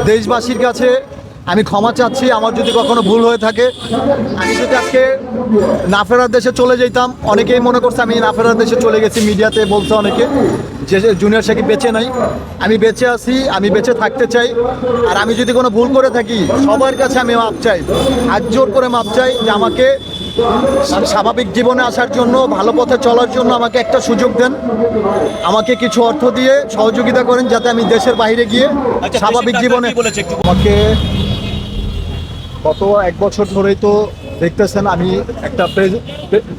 দেশবাসীর কাছে আমি ক্ষমা চাচ্ছি। আমার যদি কখনো ভুল হয়ে থাকে, আমি যদি আজকে না ফেরার দেশে চলে যেতাম, অনেকেই মনে করছে আমি না ফেরার দেশে চলে গেছি, মিডিয়াতে বলছে অনেকে যে জুনিয়র সাকিব বেঁচে নাই। আমি বেঁচে আছি, আমি বেঁচে থাকতে চাই। আর আমি যদি কোনো ভুল করে থাকি, সবার কাছে আমি মাপ চাই, হাত জোর করে মাপ চাই যে আমাকে স্বাভাবিক জীবনে আসার জন্য, ভালো পথে চলার জন্য আমাকে একটা সুযোগ দেন, আমাকে কিছু অর্থ দিয়ে সহযোগিতা করেন যাতে আমি দেশের বাইরে গিয়ে স্বাভাবিক জীবনে। আমাকে গত 1 বছর ধরেই তো দেখতেছেন আমি একটা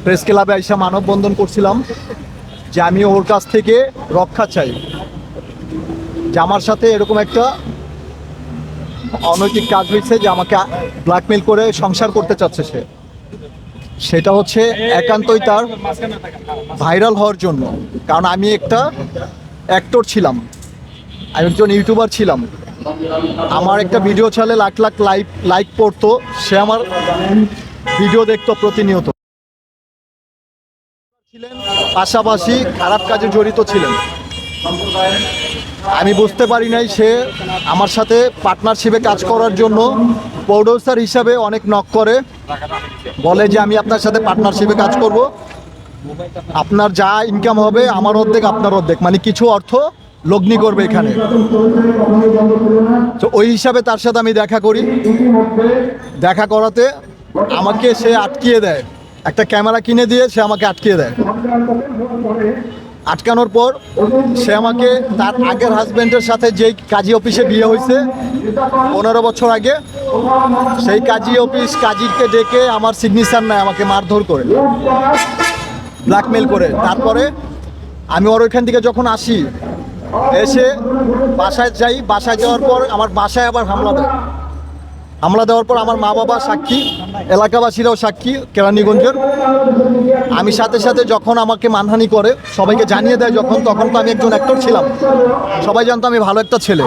প্রেস ক্লাবে এসে মানববন্ধন করছিলাম যে আমি ওর কাছ থেকে রক্ষা চাই, যে আমার সাথে এরকম একটা অনৈতিক কাজ হয়েছে, যে আমাকে ব্ল্যাকমেল করে সংসার করতে চাচ্ছে সে। সেটা হচ্ছে একান্তই তার ভাইরাল হওয়ার জন্য। কারণ আমি একটা অ্যাক্টর ছিলাম, আমি একজন ইউটিউবার ছিলাম, আমার একটা ভিডিও ছাড়লে লাখ লাখ লাইক পড়তো, সে আমার ভিডিও দেখতো প্রতিনিয়ত ছিলেন, পাশাপাশি খারাপ কাজে জড়িত ছিলেন। আমি বুঝতে পারি নাই সে আমার সাথে পার্টনারশিপে কাজ করার জন্য প্রডিউসার হিসাবে অনেক নক করে, বলে যে আমি আপনার সাথে পার্টনারশিপে কাজ করব, আপনার যা ইনকাম হবে আমার অর্ধেক আপনার অর্ধেক, মানে কিছু অর্থ লগ্নি করবে এখানে। তো ওই হিসাবে তার সাথে আমি দেখা করি। দেখা করাতে আমাকে সে আটকিয়ে দেয়, একটা ক্যামেরা কিনে দিয়ে সে আমাকে আটকিয়ে দেয়। আটকানোর পর সে আমাকে তার আগের হাজব্যান্ডের সাথে যেই কাজী অফিসে বিয়ে হয়েছে 15 বছর আগে, সেই কাজী অফিস কাজীকে ডেকে আমার সিগনেচার নেয়, আমাকে মারধর করে, ব্ল্যাকমেল করে। তারপরে আমি ওর ওইখান থেকে যখন আসি, এসে বাসায় যাই, বাসায় যাওয়ার পর আমার বাসায় আবার হামলা দেওয়ার পর আমার মা বাবা সাক্ষী, এলাকাবাসীরাও সাক্ষী কেরানীগঞ্জের। আমি সাথে সাথে যখন আমাকে মানহানি করে সবাইকে জানিয়ে দেয়, তখন তো আমি একজন অ্যাক্টর ছিলাম, সবাই জানতো আমি ভালো একটা ছেলে।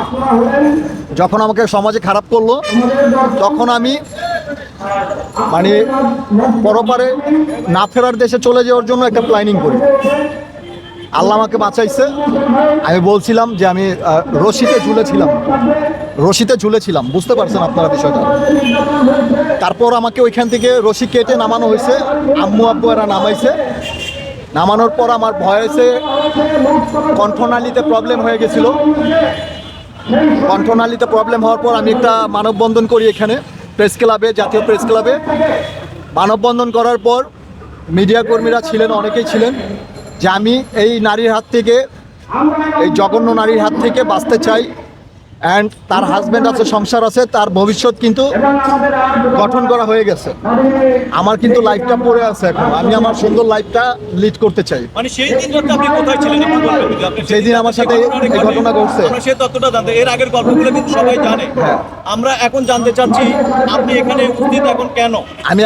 যখন আমাকে সমাজে খারাপ করলো, তখন আমি মানে পরপারে না ফেরার দেশে চলে যাওয়ার জন্য একটা প্ল্যানিং করি। আল্লাহ আমাকে বাঁচাইছে। আমি বলছিলাম যে আমি রশিতে ঝুলেছিলাম, বুঝতে পারছেন আপনারা বিষয়টা। তারপর আমাকে ওইখান থেকে রশি কেটে নামানো হয়েছে, আম্মু আব্বু এরা নামাইছে। নামানোর পর আমার ভয়েসে কণ্ঠনালীতে প্রবলেম হয়ে গেছিলো। কণ্ঠনালীতে প্রবলেম হওয়ার পর আমি একটা মানববন্ধন করি এখানে প্রেস ক্লাবে, জাতীয় প্রেস ক্লাবে। মানববন্ধন করার পর মিডিয়া কর্মীরা ছিলেন, অনেকেই ছিলেন, যে আমি এই নারীর হাত থেকে, এই জঘন্য নারীর হাত থেকে বাঁচতে চাই। অ্যান্ড তার হাজব্যান্ড আছে, সংসার আছে, তার ভবিষ্যৎ কিন্তু গঠন করা হয়ে গেছে। আমার কিন্তু লাইফটা পড়ে আছে এখন, আমি আমার সুন্দর লাইফটা লিড করতে চাই। মানে সেই দিন আপনি কোথায় ছিলেন? সেই দিন আমার সাথে এই ঘটনা ঘটছে, আমরা সেই তথ্যটা জানতে, এর আগের গল্পগুলো কিন্তু সবাই জানে। আমরা এখন জানতে চাচ্ছি আপনি এখানে উপস্থিত এখন কেন? আমি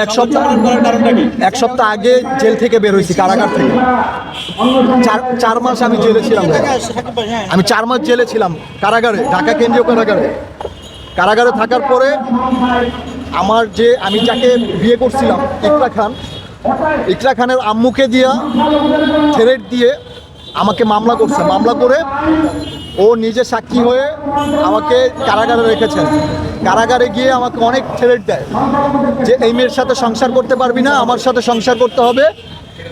এক সপ্তাহ আগে জেল থেকে বের হয়েছি, কারাগার থেকে। 4 মাস আমি জেলে ছিলাম। আমি 4 মাস জেলে ছিলাম কারাগারে, ঢাকা কেন্দ্রীয় কারাগারে থাকার পরে আমি যাকে বিয়ে করছিলাম, ইকরা খানের আম্মুকে দিয়া থ্রেট দিয়ে আমাকে মামলা করছে। মামলা করে ও নিজে সাক্ষী হয়ে আমাকে কারাগারে রেখেছেন। কারাগারে গিয়ে আমাকে অনেক থ্রেট দেয় যে এই মেয়ের সাথে সংসার করতে পারবি না, আমার সাথে সংসার করতে হবে,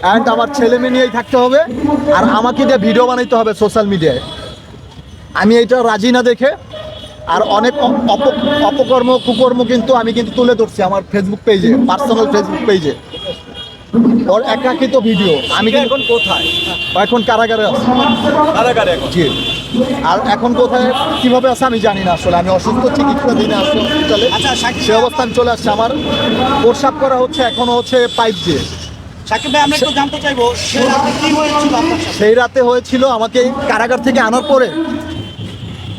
অ্যান্ড আমার ছেলে মেয়ে নিয়েই থাকতে হবে, আর আমাকে দিয়ে ভিডিও বানাইতে হবে সোশ্যাল মিডিয়ায়। আমি এইটা রাজি না দেখে, আর অনেক কুকর্ম কিন্তু আমি তুলে ধরছি আমার ফেসবুক পেজে, পার্সোনাল ফেসবুক পেজে, ওর একাকিত ভিডিও। আমি এখন কোথায়? এখন কারাগারে আছি। কারাগারে এখন? জি। আর এখন কোথায় কিভাবে আছে আমি জানি না, আসলে আমি অসুস্থ, চিকিৎসা দিনে আসলে হসপিটালে, সে অবস্থান চলে আসছে। আমার প্রস্রাব করা হচ্ছে, এখনো হচ্ছে পাইপ দিয়ে। সাকিব ভাই, আমরা একটু জানতে চাইবো সেই রাতে কি হয়েছিল আপনার সাথে? সেই রাতে হয়েছিল, আমাকে কারাগার থেকে আনার পরে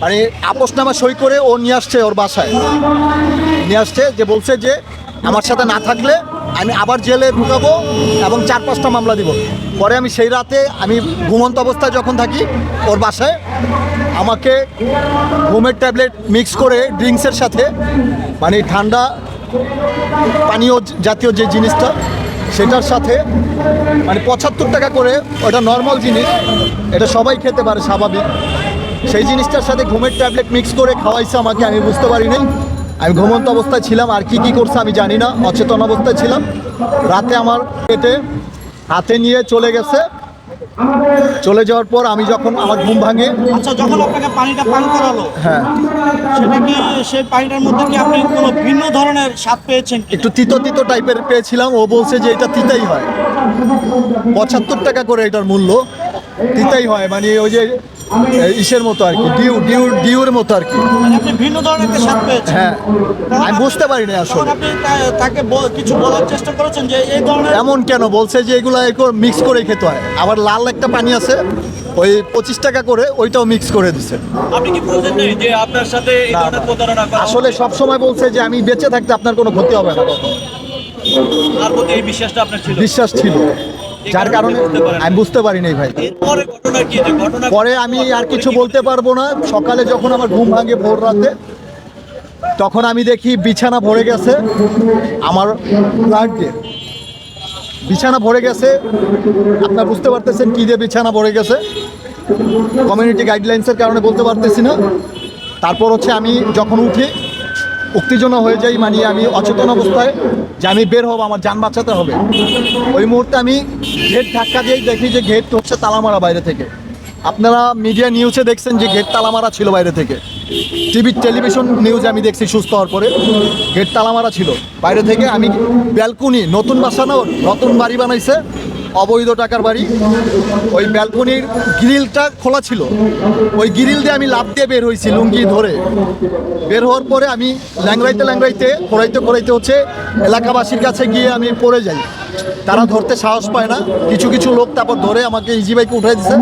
মানে আপোসনামা সই করে ও নিয়ে আসছে, ওর বাসায় নিয়ে আসছে, যে বলছে যে আমার সাথে না থাকলে আমি আবার জেলে ঢুকাবো এবং 4-5টা মামলা দিব। পরে আমি সেই রাতে, আমি ঘুমন্ত অবস্থায় যখন থাকি ওর বাসায়, আমাকে ঘুমের ট্যাবলেট মিক্স করে ড্রিঙ্কসের সাথে, মানে ঠান্ডা পানীয় জাতীয় যে জিনিসটা, সেটার সাথে মানে 75 টাকা করে, ওটা নর্মাল জিনিস, এটা সবাই খেতে পারে স্বাভাবিক, সেই জিনিসটার সাথে ঘুমের ট্যাবলেট মিক্স করে খাওয়াইছে আমাকে, আমি বুঝতে পারি নাই। আমি ঘুমন্ত অবস্থায় ছিলাম, আর কি করছে আমি জানি না, অচেতন অবস্থায় ছিলাম। রাতে আমার পেটে হাতে নিয়ে চলে গেছে। চলে যাওয়ার পর আমি যখন আমার ঘুম ভাঙে, আচ্ছা, যখন আপনাকে পানিটা পান করালো, হ্যাঁ, সেটা কি সেই পানিটার মধ্যে কি আপনি কোনো ভিন্ন ধরনের স্বাদ পেয়েছেন কি? একটু তিতো তিতো টাইপের পেয়েছিলাম। ও বলছে যে এটা তিতাই হয়, 75 টাকা করে এটার মূল্য। তিতাই হয় মানে ওই যে ইসের মতো আর কি, ডিউর মতো আর কি। মানে আপনি ভিন্ন ধরনের একটা স্বাদ পেয়েছেন। হ্যাঁ, আমি বুঝতে পারি না তখন আসলে আপনি তাকে কিছু বলার চেষ্টা করেছেন যে এই ধরনের? এমন কেন বলছে যে এগুলো মিক্স করে খেতে হয়। আবার লাল একটা পানি আছে ওই 25 টাকা করে, ওইটাও মিক্স করে দিছে। আপনি কি বুঝলেন না যে আপনার সাথে এই ধরনের প্রতারণা করা আসলে সব সময় বলছে যে আমি বেঁচে থাকতে আপনার কোনো ক্ষতি হবে না, তার প্রতি এই বিশ্বাসটা আপনার ছিল? বিশ্বাস ছিল, যার কারণে আমি বুঝতে পারি নাই ভাই। এরপরে ঘটনা কি, যে ঘটনা পরে আমি আর কিছু বলতে পারবো না। সকালে যখন আমার ঘুম ভাঙে ভোর রাতে, তখন আমি দেখি বিছানা ভরে গেছে আমার ব্লাড দিয়ে। বিছানা ভরে গেছে, আপনার বুঝতে পারতেছেন কি দিয়ে বিছানা ভরে গেছে। কমিউনিটি গাইডলাইন্সের কারণে বলতে পারতেছি না। তারপর হচ্ছে আমি যখন উঠি উত্তেজনা হয়ে যাই, মানে আমি অচেতন অবস্থায় যে আমি বের হব, আমার যান বাঁচাতে হবে। ওই মুহূর্তে আমি গেট ধাক্কা দিয়েই দেখি যে গেট হচ্ছে তালা বাইরে থেকে। আপনারা মিডিয়া নিউজে দেখছেন যে গেট তালা ছিল বাইরে থেকে। টেলিভিশন নিউজে আমি দেখছি সুস্থ হওয়ার পরে গেট তালা ছিল বাইরে থেকে। আমি ব্যালকনি, নতুন বাসানো, নতুন বাড়ি বানাইছে, অবৈধ টাকার বাড়ি, ওই ব্যালকনির গ্রিলটা খোলা ছিল। ওই গ্রিল দিয়ে আমি লাফ দিয়ে বের হয়েছি লুঙ্গি ধরে। বের হওয়ার পরে আমি ল্যাংড়াইতে খোঁড়াইতে হচ্ছে এলাকাবাসীর কাছে গিয়ে আমি পড়ে যাই। তারা ধরতে সাহস পায় না। কিছু লোক তারপর ধরে আমাকে ইজি বাইকে উঠাই দিচ্ছে।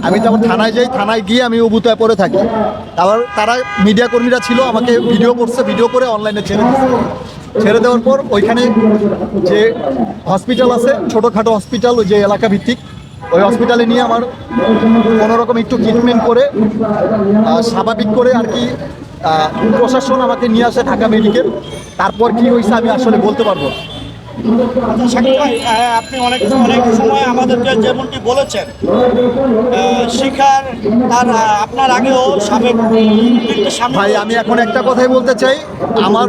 আমি তারপর থানায় যাই, থানায় গিয়ে আমি উবুতায় পড়ে থাকি। তারপর তারা মিডিয়া কর্মীরা ছিল, আমাকে ভিডিও করে অনলাইনে ছেড়ে দিচ্ছে। ছেড়ে দেওয়ার পর ওইখানে যে হসপিটাল আছে, ছোটোখাটো হসপিটাল, ওই যে এলাকা ভিত্তিক, ওই হসপিটালে নিয়ে আমার কোনোরকম একটু ট্রিটমেন্ট করে স্বাভাবিক করে আর কি প্রশাসন আমাকে নিয়ে আসে ঢাকা মেডিকেল। তারপর কি হয়েছে আমি আসলে বলতে পারবো না। আচ্ছা, শাকিব ভাই, আপনি অনেক সময় আমাদেরকে যেমনটি বলেছেন, শিখার তার আপনার আগেও সাবেক স্বামী। ভাই আমি এখন একটা কথাই বলতে চাই, আমার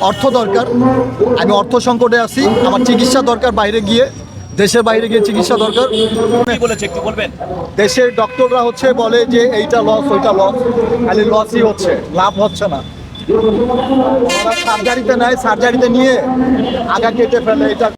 অর্থ দরকার। আমি অর্থ সংকটে আছি, আমার চিকিৎসা দরকার, দেশের বাইরে গিয়ে চিকিৎসা দরকার। কি বলেছে একটু বলবেন? দেশের ডক্টররা বলে যে এইটা লস, ওইটা লস, খালি লসই হচ্ছে, লাভ হচ্ছে না। সার্জারিতে নেয়, সার্জারিতে নিয়ে আগা কেটে ফেলে, এটা